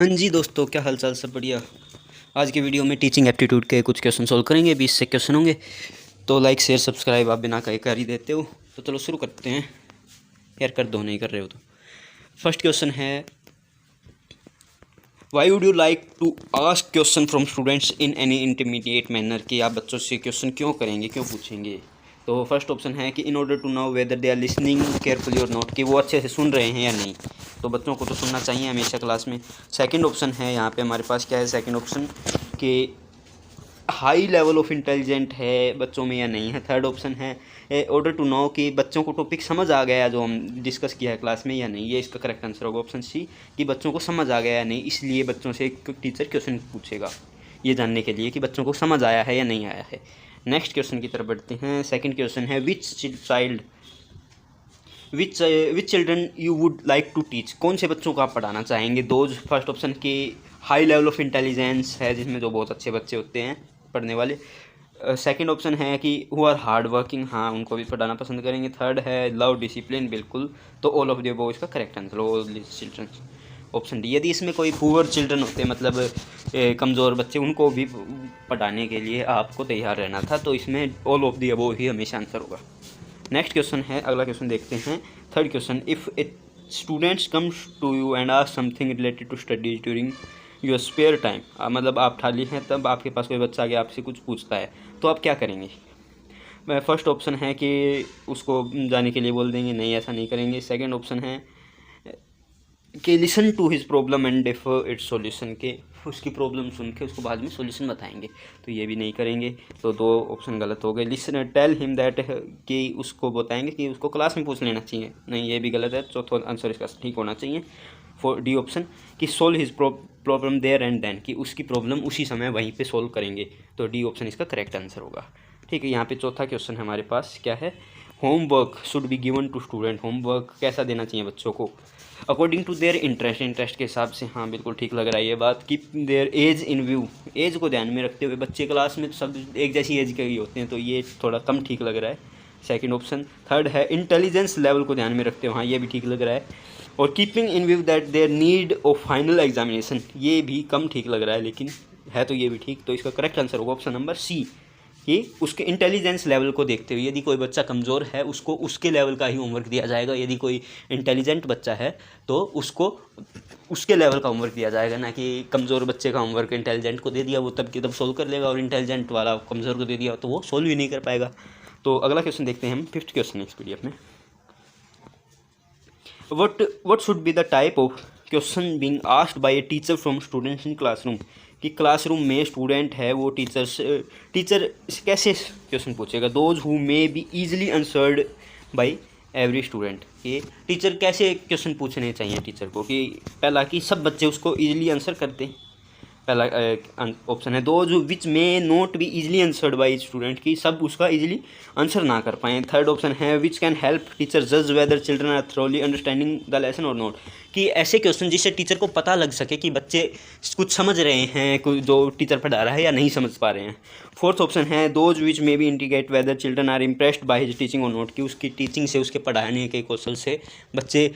हाँ जी दोस्तों, क्या हाल चाल? सब बढ़िया। आज की वीडियो में टीचिंग एप्टीट्यूड के कुछ क्वेश्चन सॉल्व करेंगे। 20 से क्वेश्चन होंगे, तो लाइक शेयर सब्सक्राइब आप बिना कहे कर ही देते हो, तो चलो शुरू करते हैं। यार कर दो, नहीं कर रहे हो तो। फर्स्ट क्वेश्चन है, why would you like to ask question from students in any intermediate manner, कि आप बच्चों से क्वेश्चन क्यों करेंगे, क्यों पूछेंगे। तो फर्स्ट ऑप्शन है कि in order to know whether they are listening carefully और नॉट, कि वो अच्छे से सुन रहे हैं या नहीं। तो बच्चों को तो सुनना चाहिए हमेशा क्लास में। सेकंड ऑप्शन है यहाँ पे हमारे पास, क्या है सेकंड ऑप्शन, कि हाई लेवल ऑफ इंटेलिजेंट है बच्चों में या नहीं है। थर्ड ऑप्शन है ऑर्डर टू नो, कि बच्चों को टॉपिक समझ आ गया जो हम डिस्कस किया है क्लास में या नहीं। ये इसका करेक्ट आंसर होगा ऑप्शन सी, कि बच्चों को समझ आ गया या नहीं, इसलिए बच्चों से एक टीचर क्वेश्चन पूछेगा ये जानने के लिए कि बच्चों को समझ आया है या नहीं आया है। नेक्स्ट क्वेश्चन की तरफ बढ़ते हैं। सेकंड क्वेश्चन है, which children you would like to teach, कौन से बच्चों को आप पढ़ाना चाहेंगे। दोज, फर्स्ट ऑप्शन के हाई लेवल ऑफ इंटेलिजेंस है, जिसमें जो बहुत अच्छे बच्चे होते हैं पढ़ने वाले। सेकंड ऑप्शन है कि हु आर हार्ड वर्किंग, हाँ उनको भी पढ़ाना पसंद करेंगे। थर्ड है लव डिसिप्लिन, बिल्कुल। तो ऑल ऑफ द अबव इसका correct answer, all children, option D. यदि इसमें कोई पुअर चिल्ड्रन होते, मतलब कमज़ोर बच्चे, उनको भी पढ़ाने के लिए आपको तैयार रहना था, तो इसमें ऑल ऑफ द अबव ही हमेशा आंसर होगा। नेक्स्ट क्वेश्चन है, अगला क्वेश्चन देखते हैं। Third question, if a students comes to you and ask something related to studies during your spare time, मतलब आप खाली हैं तब आपके पास कोई बच्चा आगे आपसे कुछ पूछता है, तो आप क्या करेंगे। फर्स्ट ऑप्शन है कि उसको जाने के लिए बोल देंगे, नहीं ऐसा नहीं करेंगे। सेकंड ऑप्शन है कि listen to his problem and defer its solution, के उसकी प्रॉब्लम सुन के उसको बाद में सॉल्यूशन बताएंगे, तो ये भी नहीं करेंगे। तो दो ऑप्शन गलत हो गए। लिसन, टेल हिम दैट, कि उसको बताएंगे कि उसको क्लास में पूछ लेना चाहिए, नहीं ये भी गलत है। चौथा आंसर इसका ठीक होना चाहिए, फॉर डी ऑप्शन, कि solve his problem there and then, कि उसकी प्रॉब्लम उसी समय वहीं पे सोल्व करेंगे, तो डी ऑप्शन इसका करेक्ट आंसर होगा। ठीक है, यहाँ पे चौथा क्वेश्चन हमारे पास क्या है, homework should be given to student, homework कैसा देना चाहिए बच्चों को, अकॉर्डिंग टू देयर इंटरेस्ट के हिसाब से। हाँ बिल्कुल ठीक लग रहा है ये बात, कि their age in view, age को ध्यान में रखते हुए। बच्चे क्लास में सब एक जैसी एज के ही होते हैं, तो ये थोड़ा कम ठीक लग रहा है, सेकंड ऑप्शन। थर्ड है इंटेलिजेंस लेवल को ध्यान में रखते हुए, हाँ ये भी ठीक लग रहा है। और keeping in view that there need of final examination, ये भी कम ठीक लग रहा है, लेकिन है तो ये भी ठीक। तो इसका करेक्ट आंसर होगा ऑप्शन नंबर सी, कि उसके इंटेलिजेंस लेवल को देखते हुए, यदि कोई बच्चा कमज़ोर है उसको उसके लेवल का ही होमवर्क दिया जाएगा, यदि कोई इंटेलिजेंट बच्चा है तो उसको उसके लेवल का होमवर्क दिया जाएगा, ना कि कमज़ोर बच्चे का होमवर्क इंटेलिजेंट को दे दिया वो तब के तब सोल्व कर लेगा, और इंटेलिजेंट वाला कमज़ोर को दे दिया तो वो सोल्व ही नहीं कर पाएगा। तो अगला क्वेश्चन देखते हैं हम, फिफ्थ क्वेश्चन इस पीडीएफ में। what should be the type of question being asked by a teacher from students in classroom, कि क्लासरूम में स्टूडेंट है वो टीचर कैसे क्वेश्चन पूछेगा। Those who may be easily answered bye every student, कि teacher कैसे question पूछने चाहिए टीचर को, कि पहला कि सब बच्चे उसको ईजिली आंसर करते हैं, पहला ऑप्शन है। Those which may not be easily answered by student, की सब उसका इजीली आंसर ना कर पाएँ। थर्ड ऑप्शन है, विच कैन हेल्प टीचर जज whether children are thoroughly understanding the lesson और नॉट, कि ऐसे क्वेश्चन जिससे टीचर को पता लग सके कि बच्चे कुछ समझ रहे हैं, कुछ जो टीचर पढ़ा रहा है, या नहीं समझ पा रहे हैं। फोर्थ ऑप्शन है, those which may be indicate whether children are impressed by his teaching और नॉट, कि उसकी टीचिंग से, उसके पढ़ाने के कौशल से बच्चे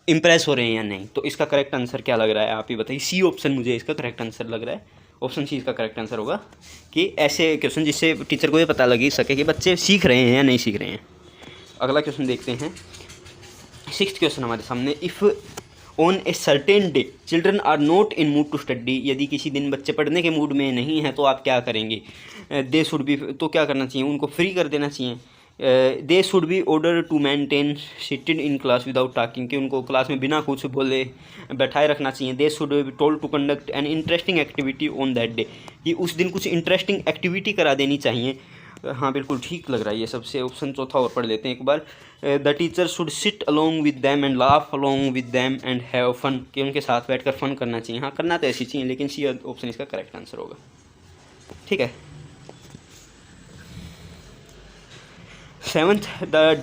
इंप्रेस हो रहे हैं या नहीं। तो इसका करेक्ट आंसर क्या लग रहा है, आप ही बताइए। सी ऑप्शन मुझे इसका करेक्ट आंसर लग रहा है, ऑप्शन सी इसका करेक्ट आंसर होगा, कि ऐसे क्वेश्चन जिससे टीचर को ये पता लग सके कि बच्चे सीख रहे हैं या नहीं सीख रहे हैं। अगला क्वेश्चन देखते हैं, सिक्स्थ क्वेश्चन हमारे सामने। If on a certain day children are not in mood to study, यदि किसी दिन बच्चे पढ़ने के मूड में नहीं हैं तो आप क्या करेंगे। दे शुड बी, तो क्या करना चाहिए, उनको फ्री कर देना चाहिए। They should be order to maintain seated in class without talking, कि उनको क्लास में बिना कुछ बोले बैठाए रखना चाहिए। They should be told to conduct an interesting activity on that day, कि उस दिन कुछ इंटरेस्टिंग एक्टिविटी करा देनी चाहिए। हाँ बिल्कुल ठीक लग रहा है ये सबसे। ऑप्शन चौथा और पढ़ लेते हैं एक बार। The teacher should sit along with them and laugh along with them and have fun, कि उनके साथ बैठकर फन करना चाहिए। हाँ करना तो ऐसी चाहिए, लेकिन सी ऑप्शन इसका करेक्ट आंसर होगा। ठीक है। Seventh, the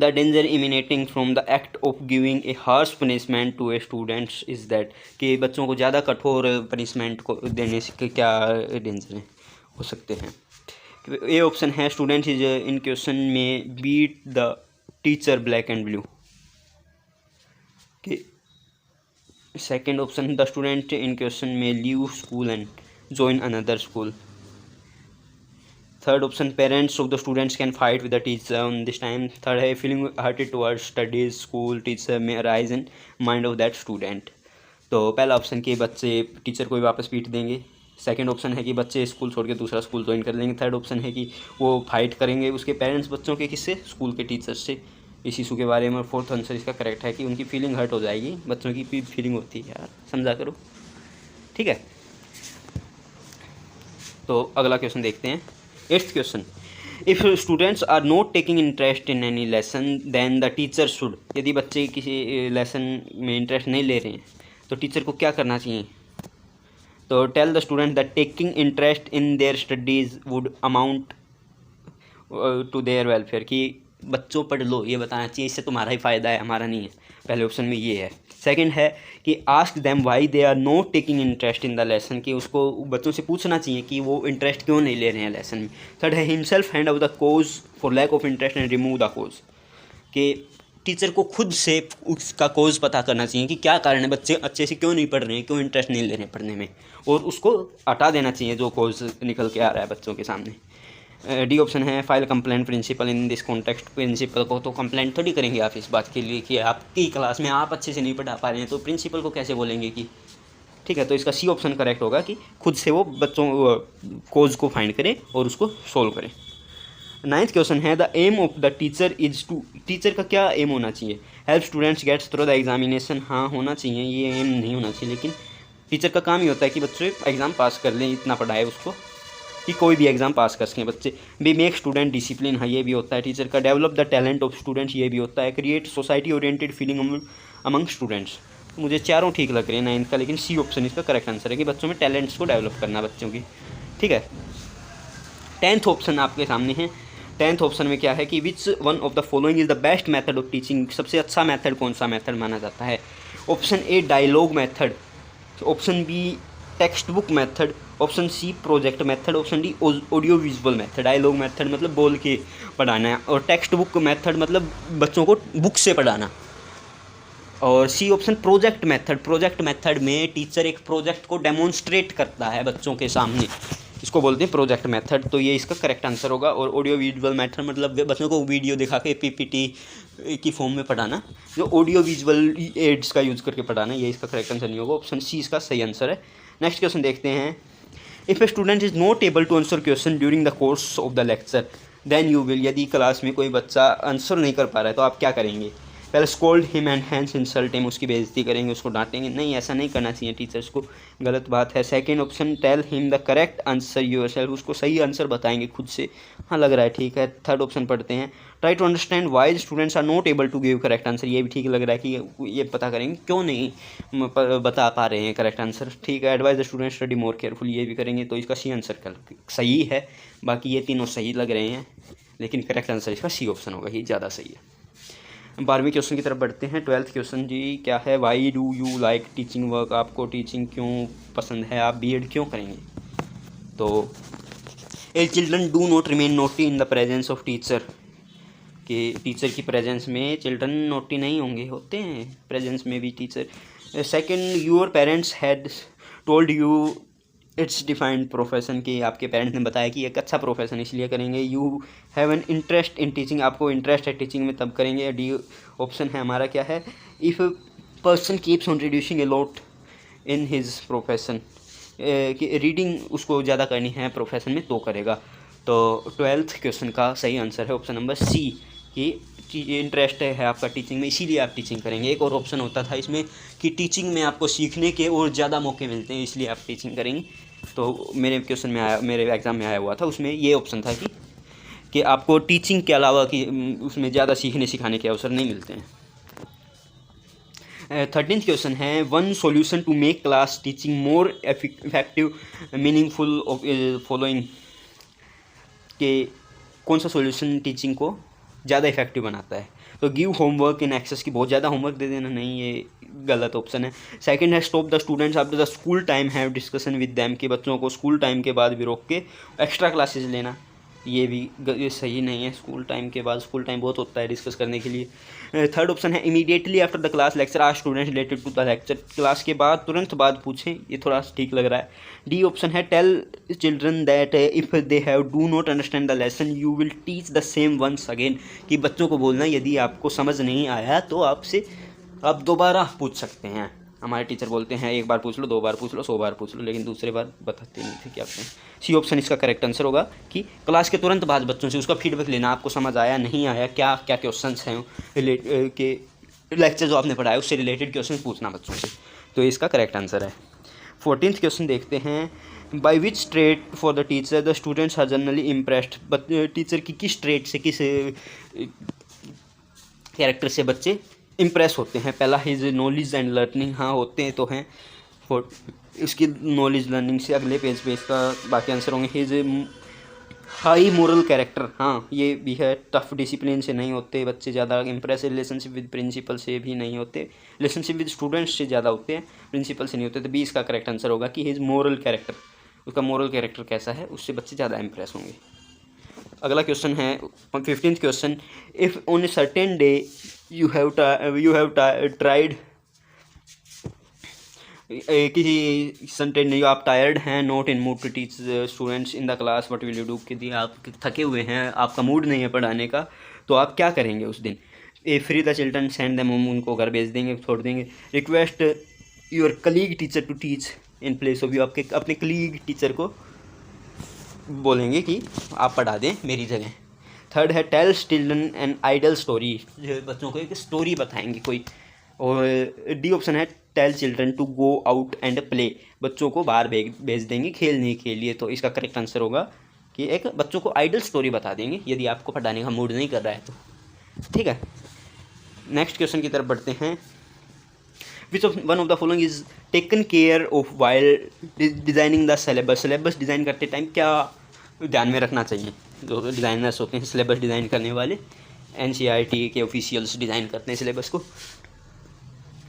danger emanating from the act of giving a harsh punishment to a students is that, कि बच्चों को ज़्यादा कठोर पनिशमेंट को देने से क्या डेंजर हो सकते हैं। ए ऑप्शन है, स्टूडेंट्स इज इन क्वेश्चन में beat the teacher black and blue, कि second option, the student in question में leave school and join another school. Third option, parents of the students can fight with the teacher on this time. Third है feeling hurted towards studies, school, teacher may arise in mind of that student. तो पहला option कि बच्चे teacher को भी वापस पीट देंगे। सेकंड ऑप्शन है कि बच्चे स्कूल छोड़ के दूसरा स्कूल ज्वाइन कर लेंगे। थर्ड ऑप्शन है कि वो फाइट करेंगे उसके पेरेंट्स बच्चों के किससे, स्कूल के टीचर से, इस इशू के बारे में। और फोर्थ आंसर इसका करेक्ट है कि उनकी फीलिंग हर्ट हो जाएगी, बच्चों की भी फीलिंग होती है यार, समझा करो, ठीक है। तो अगला क्वेश्चन देखते हैं। 8th question, if students are not taking interest in any lesson then the teacher should. यदि बच्चे किसी लेसन में इंटरेस्ट नहीं ले रहे हैं तो टीचर को क्या करना चाहिए? तो tell the student that taking interest in their studies would amount to their welfare, कि बच्चों पढ़ लो ये बताना चाहिए, इससे तुम्हारा ही फ़ायदा है, हमारा नहीं है। पहले ऑप्शन में ये है। सेकंड है कि ask them why they are not taking interest in the lesson, कि उसको बच्चों से पूछना चाहिए कि वो इंटरेस्ट क्यों नहीं ले रहे हैं लेसन में। थर्ड है himself hand out the cause for lack of interest and remove the cause, कि टीचर को खुद से उसका कोज पता करना चाहिए कि क्या कारण है, बच्चे अच्छे से क्यों नहीं पढ़ रहे हैं, क्यों इंटरेस्ट नहीं ले रहे हैं पढ़ने में, और उसको हटा देना चाहिए जो कोज निकल के आ रहा है बच्चों के सामने। डी ऑप्शन है file complaint principal in this context. Principal को तो कंप्लेंट थोड़ी करेंगे आप इस बात के लिए कि आपकी क्लास में आप अच्छे से नहीं पढ़ा पा रहे हैं, तो प्रिंसिपल को कैसे बोलेंगे कि, ठीक है। तो इसका सी ऑप्शन करेक्ट होगा कि खुद से वो बच्चों कोज को फाइंड करें और उसको सोल्व करें। 9th क्वेश्चन है the aim of the teacher is to, teacher का क्या एम होना चाहिए? Help students gets through the examination, हाँ होना चाहिए, ये एम नहीं होना चाहिए, लेकिन टीचर का काम ही होता है कि बच्चे एग्ज़ाम पास कर लें, इतना पढ़ाए उसको कि कोई भी एग्ज़ाम पास कर सकें बच्चे। बी मेक स्टूडेंट डिसिप्लिन, हाँ ये भी होता है टीचर का। Develop the talent of students, ये भी होता है। Create society oriented feeling among students. मुझे चारों ठीक लग रहे हैं 9th का, लेकिन सी ऑप्शन इसका करेक्ट आंसर है कि बच्चों में टैलेंट्स को डेवलप करना बच्चों की, ठीक है। 10th ऑप्शन आपके सामने है। 10th ऑप्शन में क्या है कि which one of the following is the best method of teaching, सबसे अच्छा मेथड कौन सा मेथड माना जाता है? Option A dialogue method, option B textbook method, option C project method, option D audio visual method. Dialogue method मतलब बोल के पढ़ाना है, और टेक्स्ट बुक मेथड मतलब बच्चों को बुक से पढ़ाना, और C option project method. Project method में टीचर एक प्रोजेक्ट को डेमोन्स्ट्रेट करता है बच्चों के सामने, इसको बोलते हैं प्रोजेक्ट मेथड, तो ये इसका करेक्ट आंसर होगा। और ऑडियो विजुअल मेथड मतलब बच्चों को वीडियो दिखा के पीपीटी की फॉर्म में पढ़ाना, जो ऑडियो विजुअल एड्स का यूज़ करके पढ़ाना, ये इसका करेक्ट आंसर नहीं होगा। ऑप्शन सी इसका सही आंसर है। नेक्स्ट क्वेश्चन देखते हैं। If a student is not able to answer question during the course of the lecture then you will, यदि क्लास में कोई बच्चा आंसर नहीं कर पा रहा है तो आप क्या करेंगे? पहले scold him and hence insult him, उसकी बेइज्जती करेंगे, उसको डांटेंगे, नहीं ऐसा नहीं करना चाहिए टीचर्स को, गलत बात है। Second option tell him the correct answer yourself, उसको सही आंसर बताएंगे खुद से, हाँ लग रहा है ठीक है। थर्ड ऑप्शन पढ़ते हैं, try to understand why students are not able to give correct answer, ये भी ठीक लग रहा है कि ये पता करेंगे क्यों नहीं बता पा रहे हैं करेक्ट आंसर, ठीक है। Advise the student study more careful, ये भी करेंगे, तो इसका सी आंसर सही है। बाकी ये तीनों सही लग रहे हैं, लेकिन करेक्ट आंसर इसका सी ऑप्शन होगा, ये ज़्यादा सही है। 12वें क्वेश्चन की तरफ बढ़ते हैं। 12th क्वेश्चन जी क्या है? Why do you like teaching work, आपको टीचिंग क्यों पसंद है, आप बीएड क्यों करेंगे? तो a children do not remain naughty in the presence of teacher, कि टीचर की प्रेजेंस में चिल्ड्रन नोटी नहीं होंगे, होते हैं प्रेजेंस में भी teacher. Second, your parents had told you it's defined profession, कि आपके पेरेंट्स ने बताया कि एक अच्छा प्रोफेशन इसलिए करेंगे। You have an interest in teaching, आपको इंटरेस्ट है टीचिंग में तब करेंगे। डी ऑप्शन है हमारा क्या है, if person keeps on reducing a lot in his profession, कि रीडिंग उसको ज़्यादा करनी है प्रोफेशन में तो करेगा। तो 12th क्वेश्चन का सही आंसर है ऑप्शन नंबर सी, कि इंटरेस्ट है आपका टीचिंग में इसीलिए आप टीचिंग करेंगे। एक और ऑप्शन होता था इसमें कि टीचिंग में आपको सीखने के और ज़्यादा मौके मिलते हैं इसलिए आप टीचिंग करेंगे। तो मेरे क्वेश्चन में आया, मेरे एग्ज़ाम में आया हुआ था, उसमें ये ऑप्शन था कि आपको टीचिंग के अलावा कि उसमें ज़्यादा सीखने सिखाने के अवसर नहीं मिलते हैं। 13th क्वेश्चन है, one solution to make class teaching more effective meaningful of following, कि कौन सा सॉल्यूशन टीचिंग को ज़्यादा इफेक्टिव बनाता है? तो गिव होमवर्क इन एक्सेस, की बहुत ज़्यादा होमवर्क दे देना, नहीं ये गलत ऑप्शन है। सेकंड है stop the students after the school time have discussion with them, कि बच्चों को स्कूल टाइम के बाद भी रोक के एक्स्ट्रा क्लासेस लेना, ये भी ये सही नहीं है। स्कूल टाइम के बाद, स्कूल टाइम बहुत होता है डिस्कस करने के लिए। थर्ड ऑप्शन है immediately after the class lecture ask students related to the lecture, class के बाद तुरंत बाद पूछें, ये थोड़ा ठीक लग रहा है। डी ऑप्शन है tell children that if they have do not understand the lesson you will teach the same once again, कि बच्चों को बोलना यदि आपको समझ नहीं आया तो आपसे आप दोबारा पूछ सकते हैं। हमारे टीचर बोलते हैं एक बार पूछ लो, 2 बार पूछ लो, 100 बार पूछ लो, लेकिन दूसरे बार बताते नहीं थे क्या आपने। सी ऑप्शन इसका करेक्ट आंसर होगा कि क्लास के तुरंत बाद बच्चों से उसका फीडबैक लेना, आपको समझ आया नहीं आया, क्या क्या क्वेश्चंस हैं के लेक्चर जो आपने पढ़ाया उससे रिलेटेड क्वेश्चन पूछना बच्चों से, तो इसका करेक्ट आंसर है। 14th क्वेश्चन देखते हैं, by which trait for the teacher the students are generally impressed, teacher की किस ट्रेट से, किस कैरेक्टर से बच्चे इम्प्रेस होते हैं। पहला हिज नॉलेज एंड लर्निंग, हाँ होते हैं तो हैं, फॉर इसकी नॉलेज लर्निंग से अगले पेज पे इसका बाकी आंसर होंगे। हिज हाई मोरल कैरेक्टर, हाँ ये भी है। टफ डिसिप्लिन से नहीं होते बच्चे ज़्यादा इम्प्रेस, रिलेशनशिप विद प्रिंसिपल से भी नहीं होते, रिलेशनशिप विद स्टूडेंट्स से ज़्यादा होते हैं, प्रिंसिपल से नहीं होते, तो बी इसका करेक्ट आंसर होगा कि हिज मोरल कैरेक्टर, उसका मोरल कैरेक्टर कैसा है उससे बच्चे ज़्यादा इम्प्रेस होंगे। अगला क्वेश्चन है 15th question, if on a certain day you have tried, किसी संटेन नहीं, आप टायर्ड हैं, not in mood to teach students in the class what will you do, कि आप थके हुए हैं, आपका मूड नहीं है पढ़ाने का, तो आप क्या करेंगे उस दिन। A free the children send them home, उनको घर भेज देंगे, छोड़ देंगे। Request your colleague teacher to teach in place of you, आपके अपने कलीग टीचर को बोलेंगे कि आप पढ़ा दें मेरी जगह। थर्ड है tell children an idle story, बच्चों को एक स्टोरी बताएंगे कोई। और डी ऑप्शन है tell children to go out and play, बच्चों को बाहर भेज देंगे खेलने के लिए, तो इसका करेक्ट आंसर होगा कि एक बच्चों को आइडल स्टोरी बता देंगे यदि आपको पढ़ाने का मूड नहीं कर रहा है तो। ठीक है, नेक्स्ट क्वेश्चन की तरफ बढ़ते हैं। Which of one of the following is taken care of while designing the syllabus, syllabus design करते टाइम क्या ध्यान में रखना चाहिए। जो डिज़ाइनर्स होते हैं सिलेबस डिज़ाइन करने वाले, NCERT के ऑफिशियल्स डिज़ाइन करते हैं सिलेबस को।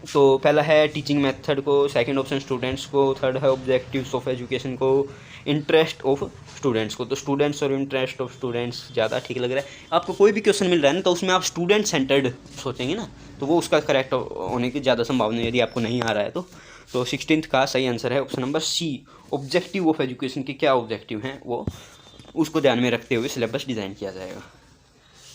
तो पहला है टीचिंग मेथड को, सेकंड ऑप्शन स्टूडेंट्स को, थर्ड है ऑब्जेक्टिव्स ऑफ एजुकेशन को, इंटरेस्ट ऑफ स्टूडेंट्स को। तो स्टूडेंट्स और इंटरेस्ट ऑफ स्टूडेंट्स ज़्यादा ठीक लग रहा है। आपको कोई भी क्वेश्चन मिल रहा है ना तो उसमें आप स्टूडेंट सेंटर्ड सोचेंगे ना, तो वो उसका करेक्ट होने की ज़्यादा संभावना है यदि आपको नहीं आ रहा है तो 16th का सही आंसर है option number C, objective of education के क्या ऑब्जेक्टिव हैं वो उसको ध्यान में रखते हुए सिलेबस डिज़ाइन किया जाएगा।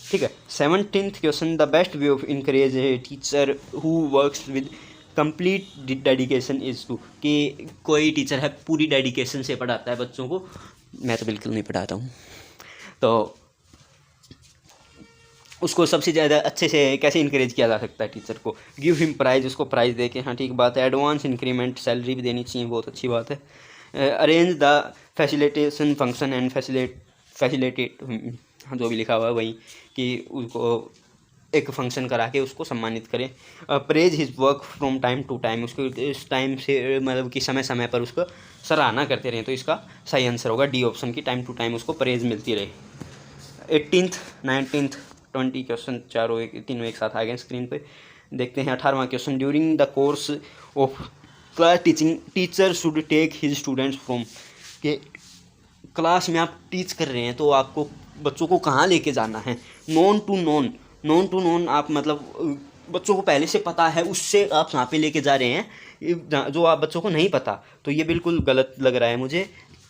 ठीक है, 17th question, the best way of encourage a teacher who works with complete dedication is to, कि कोई टीचर है पूरी डेडिकेशन से पढ़ाता है बच्चों को, मैं तो बिल्कुल नहीं पढ़ाता हूँ, तो उसको सबसे ज़्यादा अच्छे से कैसे इनकरेज किया जा सकता है टीचर को। गिव हिम प्राइज़, उसको प्राइज़ दे के, हाँ ठीक बात है। एडवांस इंक्रीमेंट, सैलरी भी देनी चाहिए, बहुत अच्छी बात है। Arrange the facilitation function and facilitate, जो भी लिखा हुआ है वही, कि उसको एक फंक्शन करा के उसको सम्मानित करें। Praise his work from time to time, उसको इस टाइम से मतलब कि समय समय पर उसको सराहना करते रहें, तो इसका सही आंसर होगा डी ऑप्शन की, टाइम टू टाइम उसको प्रेज मिलती रहे। 18th 19th 20 क्वेश्चन तीनों एक साथ आ गए स्क्रीन पे। देखते हैं 18वां question, during the course of class teaching teacher should take his students from, के क्लास में आप टीच कर रहे हैं तो आपको बच्चों को कहाँ लेके जाना है। नॉन टू नॉन आप मतलब बच्चों को पहले से पता है उससे आप यहाँ पे लेके जा रहे हैं जो आप बच्चों को नहीं पता, तो ये बिल्कुल गलत लग रहा है मुझे,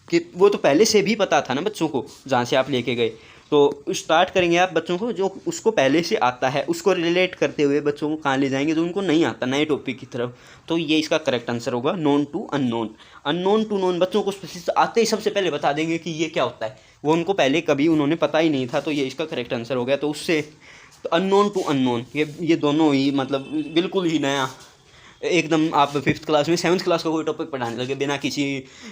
कि वो तो पहले से भी पता था ना बच्चों को जहाँ से आप लेके गए। तो स्टार्ट करेंगे आप बच्चों को जो उसको पहले से आता है उसको रिलेट करते हुए बच्चों को कहाँ ले जाएंगे जो उनको नहीं आता नए टॉपिक की तरफ, तो ये इसका करेक्ट आंसर होगा known to unknown. Unknown to known बच्चों को आते ही सबसे पहले बता देंगे कि ये क्या होता है, वो उनको पहले कभी उन्होंने पता ही नहीं था, तो ये इसका करेक्ट आंसर हो गया। तो उससे तो अननोन टू अननोन ये दोनों ही मतलब बिल्कुल ही नया, एकदम आप 5th क्लास में 7th क्लास का कोई टॉपिक पढ़ाने लगे बिना किसी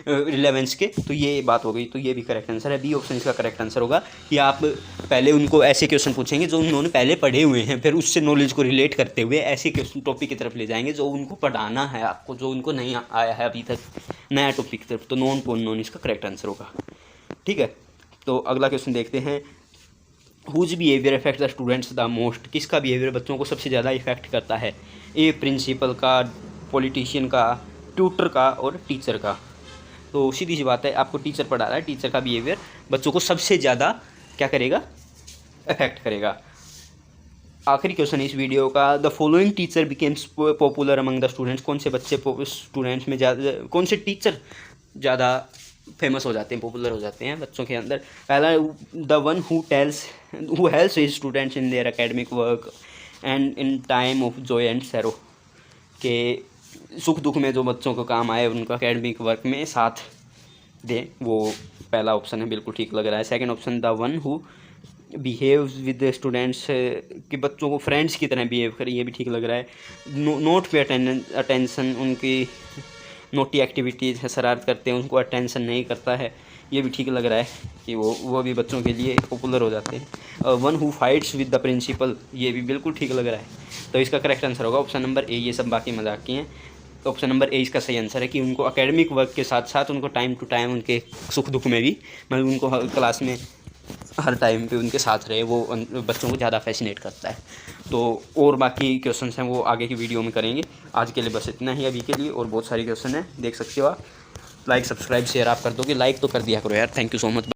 रिलेवेंस के, तो ये बात हो गई। तो ये भी करेक्ट आंसर है, बी ऑप्शन इसका करेक्ट आंसर होगा कि आप पहले उनको ऐसे क्वेश्चन पूछेंगे जो उन्होंने पहले पढ़े हुए हैं, फिर उससे नॉलेज को रिलेट करते हुए ऐसे क्वेश्चन टॉपिक की तरफ ले जाएंगे जो उनको पढ़ाना है आपको, जो उनको नहीं आया है अभी तक नया टॉपिक की तरफ, तो नॉन टू अननोन इसका करेक्ट आंसर होगा। ठीक है, तो अगला क्वेश्चन देखते हैं, whose behaviour affect the students the most, किसका बिहेवियर बच्चों को सबसे ज़्यादा इफेक्ट करता है। ए प्रिंसिपल का, पॉलिटिशियन का, ट्यूटर का और टीचर का। तो सीधी सी बात है, आपको टीचर पढ़ा रहा है, टीचर का बिहेवियर बच्चों को सबसे ज़्यादा क्या करेगा, अफेक्ट करेगा। आखिरी क्वेश्चन इस वीडियो का, the following teacher becomes popular among the students. कौन से बच्चे स्टूडेंट्स में ज़्यादा, कौन से टीचर ज़्यादा फेमस हो जाते हैं, पॉपुलर हो जाते हैं बच्चों के अंदर? पहला, the one who helps his students in their academic work and in time of Joy and serow, के सुख दुख में जो बच्चों को काम आए, उनको एकेडमिक वर्क में साथ दें, वो पहला ऑप्शन है, बिल्कुल ठीक लग रहा है। Second option, the one who behaves with students, कि बच्चों को फ्रेंड्स की तरह बिहेव करें, ये भी ठीक लग रहा है। नोट पे अटेंशन, उनकी नोटी एक्टिविटीज़ है, शरारत करते हैं, उनको अटेंशन नहीं करता है, ये भी ठीक लग रहा है कि वो भी बच्चों के लिए पॉपुलर हो जाते हैं। One who fights with the principal, ये भी बिल्कुल ठीक लग रहा है। तो इसका करेक्ट आंसर होगा ऑप्शन नंबर ए, ये सब बाकी मजाक की हैं। तो ऑप्शन नंबर ए इसका सही आंसर है कि उनको एकेडमिक वर्क के साथ साथ उनको टाइम टू टाइम उनके सुख दुख में भी, मतलब उनको हर क्लास में हर टाइम पे उनके साथ रहे, वो बच्चों को ज़्यादा फैसिनेट करता है। तो और बाकी क्वेश्चन हैं वो आगे की वीडियो में करेंगे। आज के लिए बस इतना ही अभी के लिए, और बहुत सारे क्वेश्चन हैं, देख सकते हो आप। लाइक सब्सक्राइब शेयर आप कर दोगे, लाइक तो कर दिया करो यार। Thank you so much.